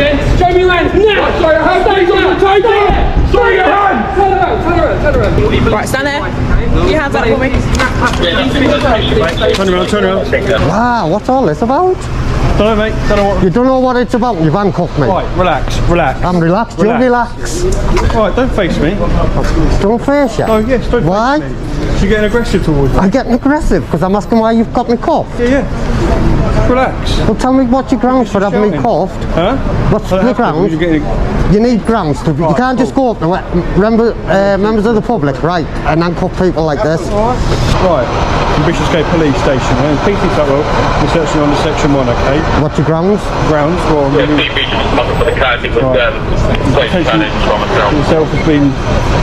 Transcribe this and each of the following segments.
hands. Show me your hands now. Show your hands. Stay down. Show your hands. Turn around. Right, stand there. Your hands up for me. Turn around. Wow, what's all this about? Don't know, mate. Don't know what. You don't know what it's about. You've handcuffed me. Right, relax. I'm relaxed. You relax. Right, don't face me. Don't face you. Oh yes, don't Why? face me. You're getting aggressive towards me. I'm getting aggressive because I'm asking why you've got me cuffed. Yeah. Relax. Well, tell me what's your grounds for having me cuffed. Huh? What's the grounds? You need grounds to. You can't just go up and let members of the public, right, and handcuff people like this. Right. From Bishopsgate Police Station, and PC Tutwell, we're searching under section 1, okay? What's your grounds? Grounds for yourself has been,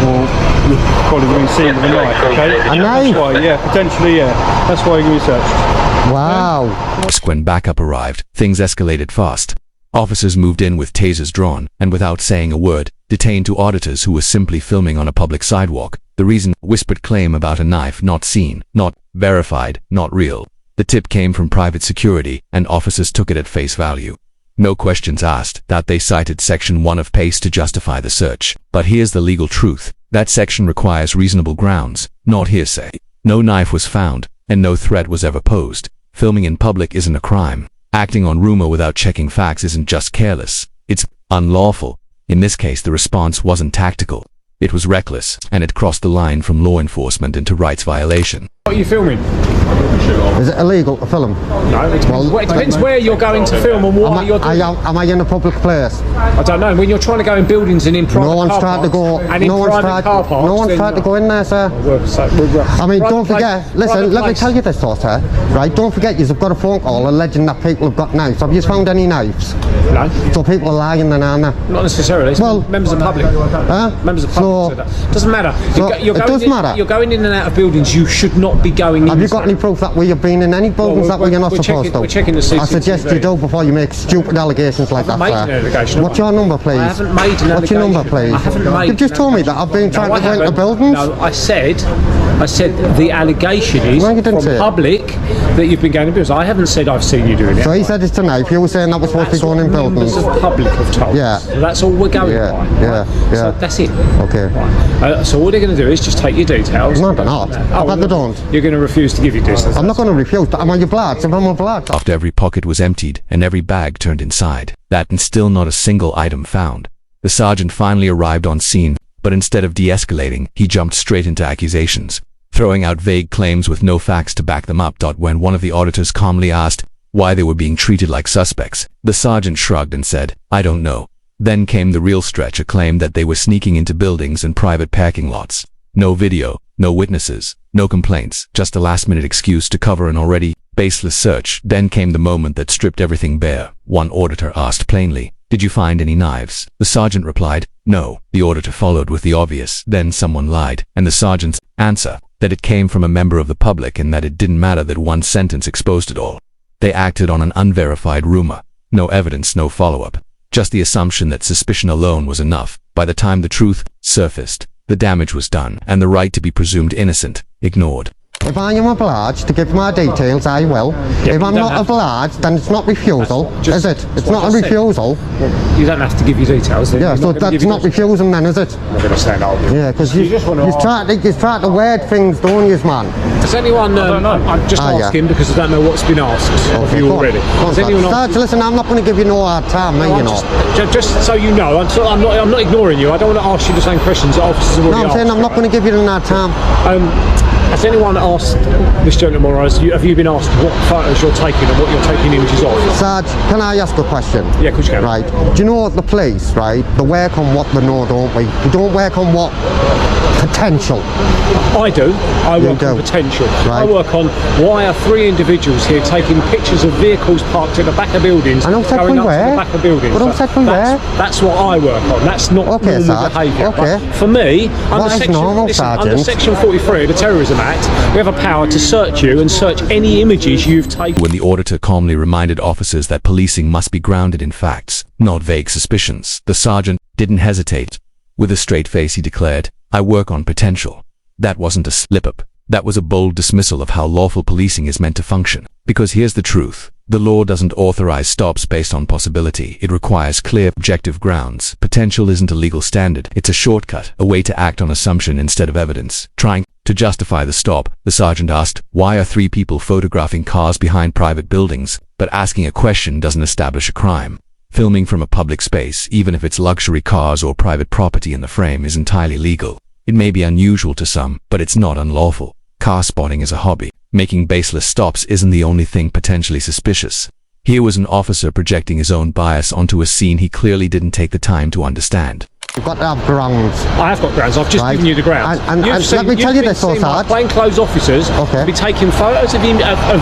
or you've probably been seen with a knife, okay? A knife? That's why, yeah, potentially, yeah. That's why you're going to be searched. Wow. When backup arrived, things escalated fast. Officers moved in with tasers drawn, and without saying a word, detained two auditors who were simply filming on a public sidewalk. The reason: whispered claim about a knife not seen, not verified, not real. The tip came from private security, and officers took it at face value. No questions asked, that they cited Section 1 of PACE to justify the search. But here's the legal truth. That section requires reasonable grounds, not hearsay. No knife was found, and no threat was ever posed. Filming in public isn't a crime. Acting on rumor without checking facts isn't just careless. It's unlawful. In this case, the response wasn't tactical. It was reckless, and it crossed the line from law enforcement into rights violation. What are you filming? Is it illegal to film? No, it depends where you're going to film and what you're doing. Am I in a public place? I don't know. When you're trying to go in buildings and in private No one's car tried to go. parks, and in private car parks, No one's tried to go in there, sir. I mean, don't forget. Listen, let me tell you this, though, sir. Right? Don't forget, you've got a phone call alleging that people have got knives. Have you found any knives? No. So people are lying then, aren't they? Not necessarily. Well, members of the public. Huh? Members of the public. Doesn't matter. It does matter. You're going in and out of buildings you should not be going in. Have you got any proof that we have been in any buildings that we're not supposed to? We're checking the CCTV. I suggest you do before you make stupid allegations like that, sir. I haven't made an allegation. What's your number, please? I haven't made an allegation. What's your number, please? I haven't made. You've just told me that I've been trying to go into buildings. No, I said the allegation is from public that you've been going in buildings. I haven't said I've seen you doing it. So he said it's a knife. You were saying that we're supposed to be going in buildings. Members of public have told us. So that's all we're going by. Yeah. So that's it. Okay. Right. So all they're going to do is just take your details. No, they're not. I bet they don't. You're going to refuse to give your details. I'm not going to refuse, but am I your blood? If I'm your blood. After every pocket was emptied and every bag turned inside, that and still not a single item found. The sergeant finally arrived on scene, but instead of de-escalating, he jumped straight into accusations, throwing out vague claims with no facts to back them up. When one of the auditors calmly asked why they were being treated like suspects, the sergeant shrugged and said, "I don't know." Then came the real stretch, a claim that they were sneaking into buildings and private parking lots. No video, no witnesses, no complaints, just a last-minute excuse to cover an already baseless search. Then came the moment that stripped everything bare. One auditor asked plainly, "Did you find any knives?" The sergeant replied, "No." The auditor followed with the obvious, "Then someone lied," and the sergeant's answer, that it came from a member of the public and that it didn't matter, that one sentence exposed it all. They acted on an unverified rumor. No evidence, no follow-up. Just the assumption that suspicion alone was enough. By the time the truth surfaced, the damage was done, and the right to be presumed innocent ignored. If I am obliged to give my details, I will. If I'm not obliged, then it's not refusal, is it? It's not a refusal. You don't have to give your details. Yeah, so that's not refusing then, is it? I'm not going to stand up. Yeah, because you've tried to word things, don't you, man? Has anyone, I'm just asking because I don't know what's been asked of you already. Sarge, listen, I'm not going to give you no hard time, mate, you know. Just so you know, I'm not ignoring you. I don't want to ask you the same questions that officers have already asked. No, I'm saying I'm not going to give you no hard time. Has anyone asked this gentleman, or have you been asked what photos you're taking and what you're taking images of? Sarge, can I ask a question? Yeah, of course you can. Right. Do you know the police, right? They work on what they know, don't we? We don't work on what potential. I do. I work on potential. Right. I work on why are three individuals here taking pictures of vehicles parked in the back of buildings, going up to the back of buildings. That's what I work on. That's not normal behaviour. Okay. For me, under Section 43 of the Terrorism Act, we have a power to search you and search any images you've taken. When the auditor calmly reminded officers that policing must be grounded in facts, not vague suspicions, the sergeant didn't hesitate. With a straight face he declared, "I work on potential." That wasn't a slip-up. That was a bold dismissal of how lawful policing is meant to function. Because here's the truth. The law doesn't authorize stops based on possibility. It requires clear, objective grounds. Potential isn't a legal standard. It's a shortcut, a way to act on assumption instead of evidence. Trying to justify the stop, the sergeant asked, "Why are 3 people photographing cars behind private buildings?" But asking a question doesn't establish a crime. Filming from a public space, even if it's luxury cars or private property in the frame, is entirely legal. It may be unusual to some, but it's not unlawful. Car spotting is a hobby. Making baseless stops isn't the only thing potentially suspicious. Here was an officer projecting his own bias onto a scene he clearly didn't take the time to understand. You've got to have grounds. I have got grounds. I've just given you the grounds. And let me tell you this, Sarge. Plainclothes officers be taking photos of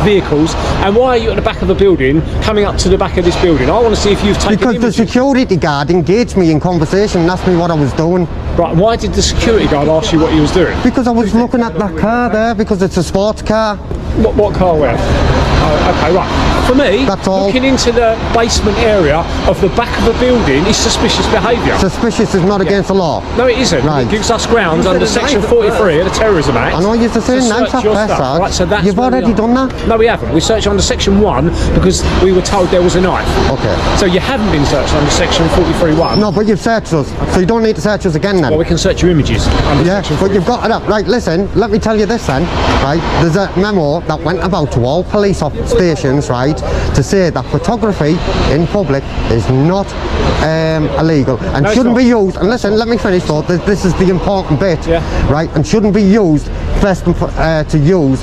vehicles. And why are you at the back of the building, coming up to the back of this building? I want to see if you've taken Because images. the security guard engaged me in conversation and asked me what I was doing. Right, why did the security guard ask you what you was doing? Because I was looking at that car there, because it's a sports car. What car where? Oh, okay, right. For me, That's all. looking into the basement area of the back of a building is suspicious behaviour. Suspicious is not against the law. No, it isn't. Right. It gives us grounds under Section 43 of the Terrorism Act. I know you're the same to nice search your up there, stuff. Sarge. Right, so that's You've where we already are. done that? No, we haven't. We searched under Section 1 because we were told there was a knife. Okay. So you haven't been searched under Section 43(1. No, but you've searched us, so you don't need to search us again then. Well, we can search your images under Yeah, Section but you've got it up. Right, listen, let me tell you this then, right? There's a memo that went about to all police stations, right, to say that photography in public is not illegal and No, it's shouldn't not. be used. And listen, let me finish though. This is the important bit, Yeah. right? And shouldn't be used first to use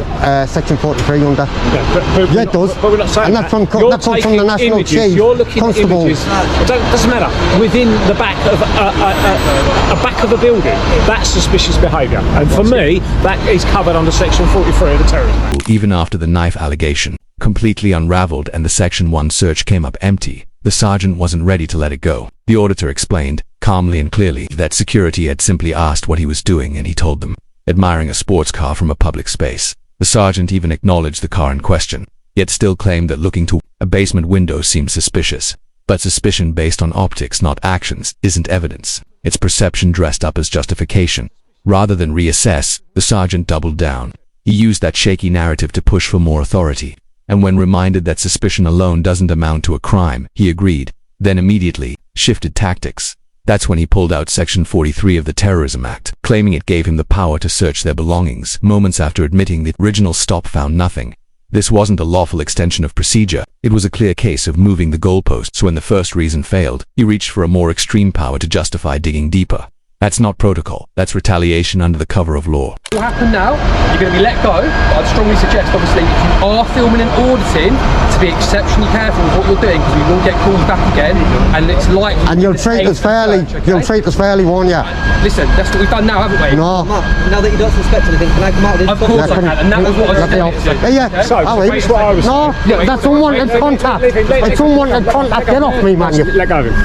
Section 43 under. But Yeah, it does. But we're not saying And that's that. from You're the taking National images, Chief You're looking Constable. at images. It doesn't matter. Within the back of a back of a building, that's suspicious behaviour. And for me, that is covered under Section 43 of the Terrorism Act. Even after the knife allegation completely unraveled and the Section 1 search came up empty, the sergeant wasn't ready to let it go. The auditor explained, calmly and clearly, that security had simply asked what he was doing and he told them, admiring a sports car from a public space. The sergeant even acknowledged the car in question, yet still claimed that looking to a basement window seemed suspicious. But suspicion based on optics, not actions, isn't evidence. It's perception dressed up as justification. Rather than reassess, the sergeant doubled down. He used that shaky narrative to push for more authority. And when reminded that suspicion alone doesn't amount to a crime, he agreed, then immediately shifted tactics. That's when he pulled out Section 43 of the Terrorism Act, claiming it gave him the power to search their belongings, moments after admitting the original stop found nothing. This wasn't a lawful extension of procedure, it was a clear case of moving the goalposts. When the first reason failed, he reached for a more extreme power to justify digging deeper. That's not protocol, that's retaliation under the cover of law. What will happen now? You're going to be let go, but I'd strongly suggest, obviously, if you are filming and auditing, to be exceptionally careful with what you're doing, because we will get called back again, and it's likely... And you'll treat us fairly, you'll treat us fairly, won't you? Listen, that's what we've done now, haven't we? No. Now that you don't suspect anything, can I come out of this? Of course I can, and that was what I was saying. Yeah, So, Ali, that's what I was no, saying. that's unwanted contact. It's unwanted contact. Get off me, man. Let go of him.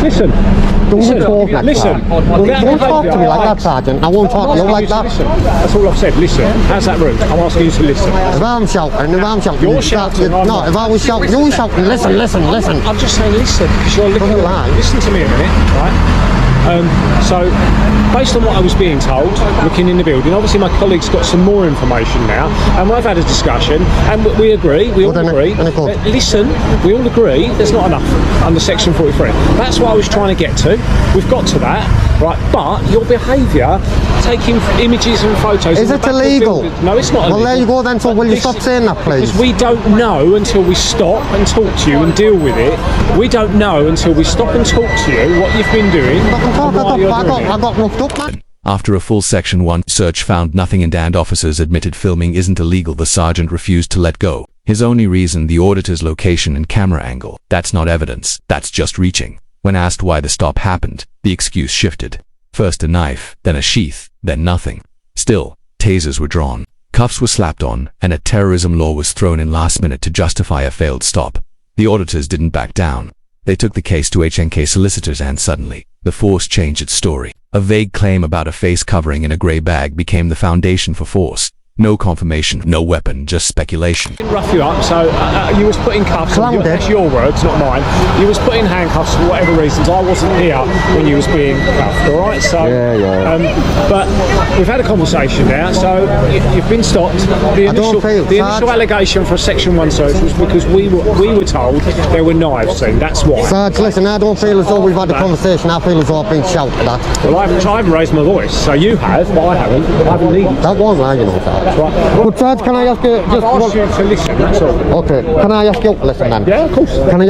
Listen. Don't talk like Listen. that. Don't talk to me like that, Sergeant. I won't talk to you like that. Listen. That's all I've said. Listen. How's that rude? I'm asking you to listen. If I'm shouting, You're shouting, I'm no, not. if I was shouting, you're shouting. Listen. I'm just saying listen, because you're looking Don't lie. Listen to me a minute, right? So, based on what I was being told, looking in the building, obviously my colleague's got some more information now, and I've had a discussion, and we agree, we all agree. Listen, we all agree there's not enough under Section 43. That's what I was trying to get to. We've got to that, right? But your behaviour, taking images and photos... Is in the it back of illegal? buildings- No, it's not illegal. Well, there you go then. So will you stop saying that, please? Because we don't know until we stop and talk to you and deal with it. We don't know until we stop and talk to you what you've been doing. I got roughed up, man. After a full Section 1 search found nothing and officers admitted filming isn't illegal, the sergeant refused to let go. His only reason, the auditor's location and camera angle. That's not evidence, that's just reaching. When asked why the stop happened, the excuse shifted. First a knife, then a sheath, then nothing. Still, tasers were drawn, cuffs were slapped on, and a terrorism law was thrown in last minute to justify a failed stop. The auditors didn't back down. They took the case to HNK solicitors and suddenly, the force changed its story. A vague claim about a face covering in a grey bag became the foundation for force. No confirmation, no weapon, just speculation. Rough you up, so you was put in cuffs. Clowned That's it. your words, not mine. You was put in handcuffs for whatever reasons. I wasn't here when you was being cuffed, all right? So, but we've had a conversation now, so you've been stopped. The initial allegation for a Section 1 search was because we were told there were knives seen. That's why. Sarge, listen, I don't feel as though we've had a conversation. I feel as though I've been shouted at. Well, I haven't raised my voice, so you have, but I haven't. I haven't needed. That won't lie, you know, Sarge. Right. But Sarge, can I ask you just I've asked you to listen, that's all. Okay, can I ask you to listen then? Yeah, of course. Can you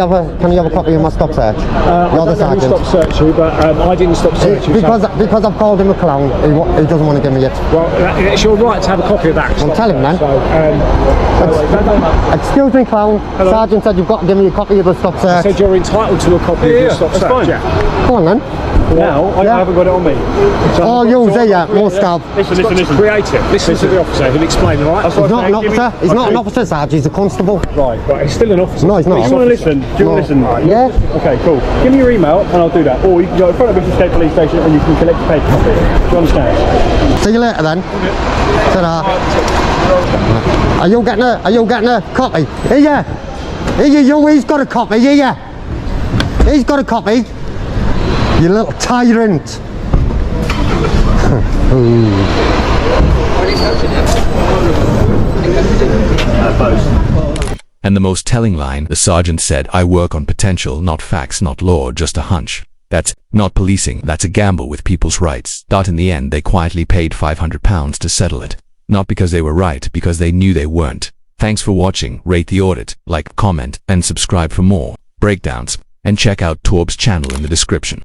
have a copy of my stop search? I You're the don't know who sergeant. stopped search you, but I didn't stop search you. Because I've called him a clown, he doesn't want to give me it. Well, it's your right to have a copy of that. Well, tell him then. So, Excuse me, clown. Hello. Sergeant said you've got to give me a copy of the stop I search. said you're entitled to a copy of your stop that's search. fine. Yeah. Go on then. Now, I haven't got it on me. So Oh, you there, most of. Listen. Creative. Listen to the officer. He'll explain, all right? That's what He's not an I'm saying. officer. He's not an officer, Sarge. He's a constable. Right, he's still an officer. No, he's not. Do you want to listen? Do you want to listen? Yeah. Okay, cool. Give me your email and I'll do that. Or you can go in front of Bishop's Gate Police Station and you can collect a paper copy. Do you understand? See you later then. Ta-da. Are you getting a copy? Here you, he's got a copy, here. He's got a copy. You little tyrant. And the most telling line, the sergeant said, I work on potential, not facts, not law, just a hunch. That's not policing, that's a gamble with people's rights. In the end, they quietly paid £500 to settle it. Not because they were right, because they knew they weren't. Thanks for watching, rate the audit, like, comment, and subscribe for more breakdowns, and check out Torb's channel in the description.